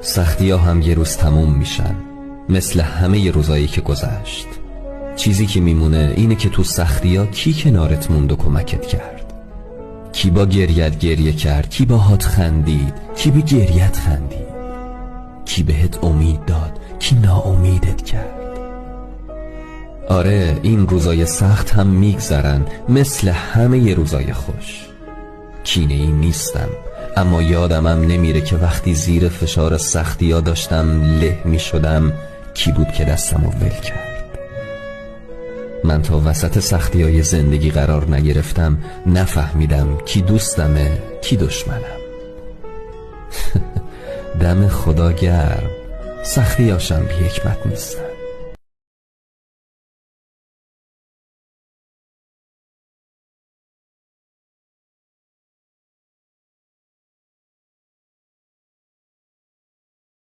سختی ها هم یه روز تموم میشن، مثل همه روزایی که گذشت. چیزی که میمونه اینه که تو سختی ها کی کنارت موند و کمکت کرد، کی با گریت گریه کرد، کی باهات خندید، کی به گریت خندید، کی بهت امید داد، کی ناامیدت کرد. آره، این روزای سخت هم میگذرن مثل همه روزای خوش. کینه ای نیستم، اما یادمم نمیره که وقتی زیر فشار سختی ها داشتم له می شدم کی بود که دستم رو ول کرد. من تا وسط سختی های زندگی قرار نگرفتم نفهمیدم کی دوستمه کی دشمنم. دم خدا گرم، سختی هاشم بی حکمت نیستن.